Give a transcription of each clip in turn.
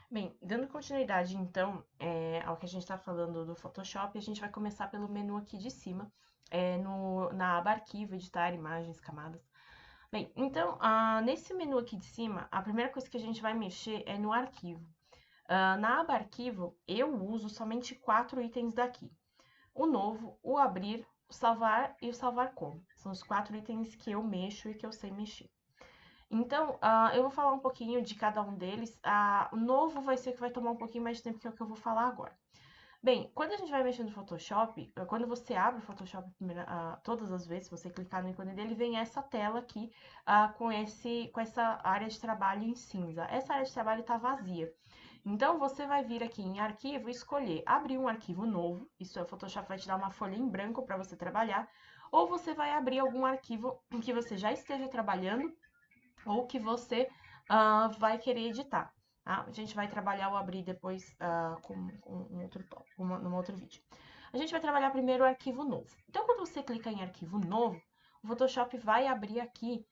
Bem, dando continuidade, então, ao que a gente está falando do Photoshop, a gente vai começar pelo menu aqui de cima, na aba Arquivo, Editar, Imagens, Camadas. Bem, então, nesse menu aqui de cima, a primeira coisa que a gente vai mexer é no arquivo. Na aba Arquivo, eu uso somente 4 itens daqui. O Novo, o Abrir, o Salvar e o Salvar Como. São os 4 itens que eu mexo e que eu sei mexer. Então, eu vou falar um pouquinho de cada um deles. O novo vai ser que vai tomar um pouquinho mais de tempo, que é o que eu vou falar agora. Bem, quando a gente vai mexer no Photoshop, quando você abre o Photoshop todas as vezes, se você clicar no ícone dele, vem essa tela aqui com essa área de trabalho em cinza. Essa área de trabalho está vazia. Então, você vai vir aqui em Arquivo e escolher abrir um arquivo novo. Isso, o Photoshop vai te dar uma folha em branco para você trabalhar. Ou você vai abrir algum arquivo em que você já esteja trabalhando ou que você vai querer editar. Tá? A gente vai trabalhar o abrir depois com um outro tópico, num outro vídeo. A gente vai trabalhar primeiro o arquivo novo. Então, quando você clica em arquivo novo, o Photoshop vai abrir aqui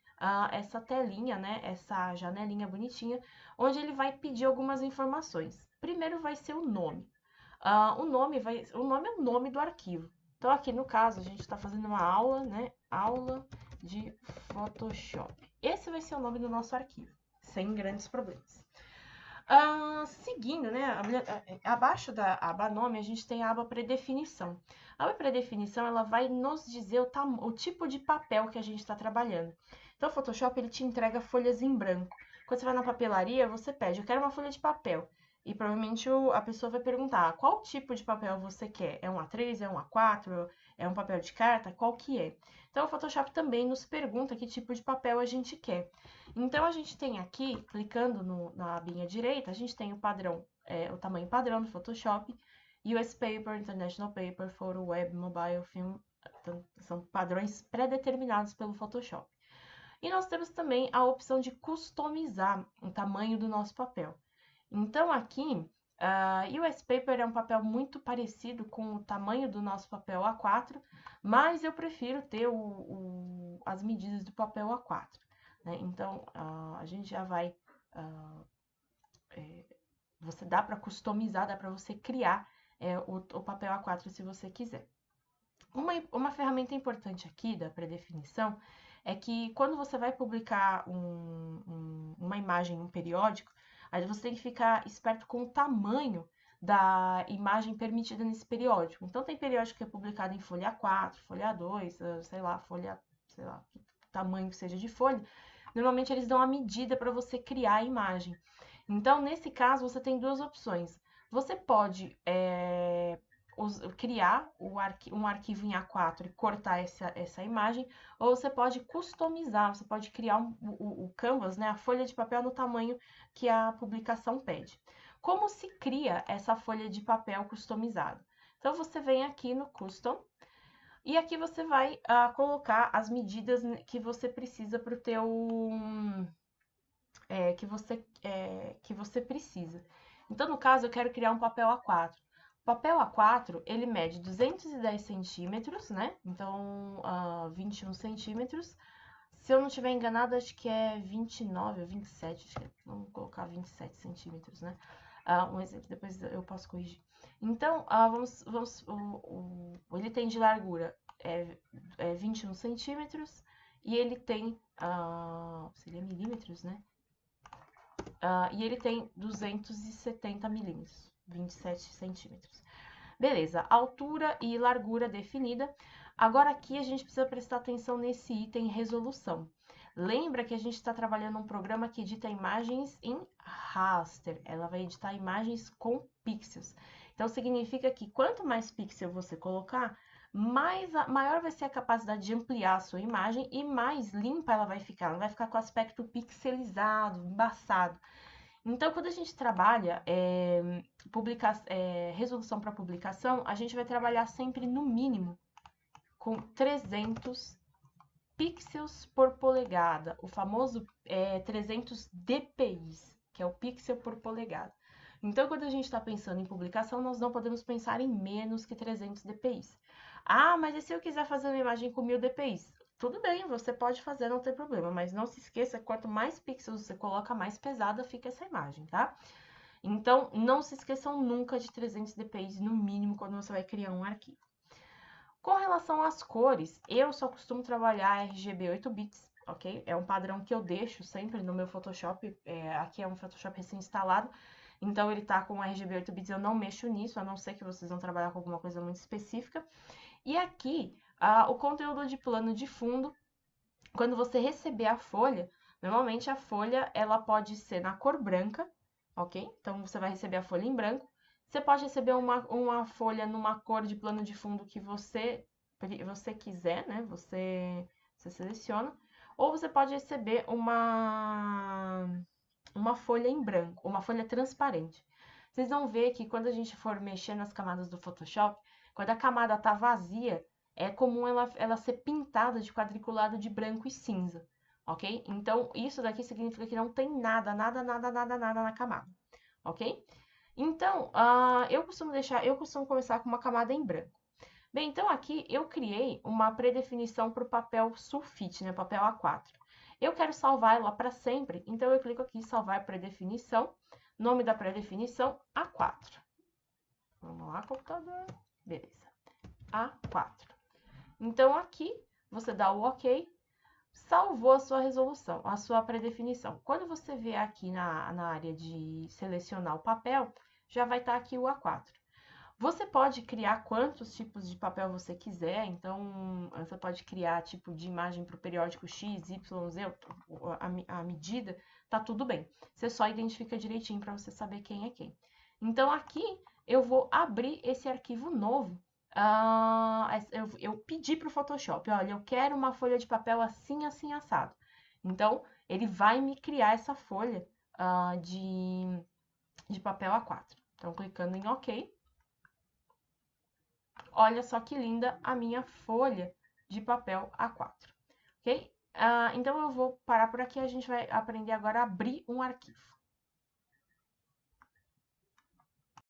essa telinha, né, essa janelinha bonitinha, onde ele vai pedir algumas informações. Primeiro vai ser o nome. O nome é o nome do arquivo. Então, aqui no caso, a gente está fazendo uma aula, né? Aula de Photoshop. Esse vai ser o nome do nosso arquivo, sem grandes problemas. Seguindo, né? Abaixo da aba nome, a gente tem a aba predefinição. A aba predefinição, ela vai nos dizer o tipo de papel que a gente está trabalhando. Então, o Photoshop, ele te entrega folhas em branco. Quando você vai na papelaria, você pede, eu quero uma folha de papel. E provavelmente a pessoa vai perguntar, qual tipo de papel você quer? É um A3, é um A4, é um papel de carta? Qual que é? Então, o Photoshop também nos pergunta que tipo de papel a gente quer. Então, a gente tem aqui, clicando na abinha direita, a gente tem o padrão, o tamanho padrão do Photoshop, US Paper, International Paper, Photo, Web, Mobile, Film, então, são padrões pré-determinados pelo Photoshop. E nós temos também a opção de customizar o tamanho do nosso papel. Então, aqui, US Paper é um papel muito parecido com o tamanho do nosso papel A4, mas eu prefiro ter as medidas do papel A4. Né? Então, a gente já vai. Você dá para customizar, dá para você criar o papel A4 se você quiser. Uma ferramenta importante aqui da predefinição é que quando você vai publicar uma imagem em um periódico, aí você tem que ficar esperto com o tamanho da imagem permitida nesse periódico. Então, tem periódico que é publicado em folha A4, folha A2, sei lá, sei lá, que tamanho que seja de folha. Normalmente, eles dão a medida para você criar a imagem. Então, nesse caso, você tem duas opções. Você pode criar um arquivo em A4 e cortar essa imagem, ou você pode customizar, você pode criar o canvas, né, a folha de papel no tamanho que a publicação pede. Como se cria essa folha de papel customizada? Então, você vem aqui no Custom, e aqui você vai colocar as medidas que você precisa para o teu... que você precisa. Então, no caso, eu quero criar um papel A4. O papel A4, ele mede 210 centímetros, né? Então, 21 centímetros. Se eu não estiver enganado, acho que é 29 ou 27, vamos colocar 27 centímetros, né? Um exemplo, depois eu posso corrigir. Então, ele tem de largura 21 centímetros e ele tem, seria milímetros, né? E ele tem 270 milímetros, 27 centímetros. Beleza, altura e largura definida. Agora aqui a gente precisa prestar atenção nesse item resolução. Lembra que a gente está trabalhando um programa que edita imagens em raster. Ela vai editar imagens com pixels. Então significa que quanto mais pixel você colocar, maior vai ser a capacidade de ampliar a sua imagem e mais limpa ela vai ficar. Ela vai ficar com aspecto pixelizado, embaçado. Então, quando a gente trabalha resolução para publicação, a gente vai trabalhar sempre no mínimo com 300 pixels por polegada, o famoso 300 dpi, que é o pixel por polegada. Então, quando a gente está pensando em publicação, nós não podemos pensar em menos que 300 dpi. Mas e se eu quiser fazer uma imagem com 1000 dpi? Tudo bem, você pode fazer, não tem problema, mas não se esqueça, quanto mais pixels você coloca, mais pesada fica essa imagem, tá? Então, não se esqueçam nunca de 300 dpi no mínimo quando você vai criar um arquivo. Com relação às cores, eu só costumo trabalhar RGB 8 bits, ok? É um padrão que eu deixo sempre no meu Photoshop. Aqui é um Photoshop recém-instalado, então ele tá com RGB 8 bits, eu não mexo nisso, a não ser que vocês vão trabalhar com alguma coisa muito específica. E aqui, o conteúdo de plano de fundo, quando você receber a folha, normalmente a folha ela pode ser na cor branca, ok? Então você vai receber a folha em branco. Você pode receber uma folha numa cor de plano de fundo que você quiser, né? Você seleciona. Ou você pode receber uma folha em branco, uma folha transparente. Vocês vão ver que quando a gente for mexer nas camadas do Photoshop, quando a camada está vazia, é comum ela ser pintada de quadriculado de branco e cinza, ok? Então, isso daqui significa que não tem nada na camada, ok? Então, eu costumo começar com uma camada em branco. Bem, então aqui eu criei uma predefinição para o papel sulfite, né, papel A4. Eu quero salvar ela para sempre, então eu clico aqui em salvar predefinição, nome da predefinição A4. Vamos lá, computador. Beleza. A4. Então aqui você dá o OK, salvou a sua resolução, a sua predefinição. Quando você vier aqui na área de selecionar o papel, já vai estar aqui o A4. Você pode criar quantos tipos de papel você quiser, então você pode criar tipo de imagem para o periódico X, Y, Z, a medida, tá tudo bem. Você só identifica direitinho para você saber quem é quem. Então aqui eu vou abrir esse arquivo novo. Eu pedi para o Photoshop, olha, eu quero uma folha de papel assim, assim, assado. Então ele vai me criar essa folha de papel A4. Então clicando em OK. Olha só que linda a minha folha de papel A4, ok? Então eu vou parar por aqui, a gente vai aprender agora a abrir um arquivo.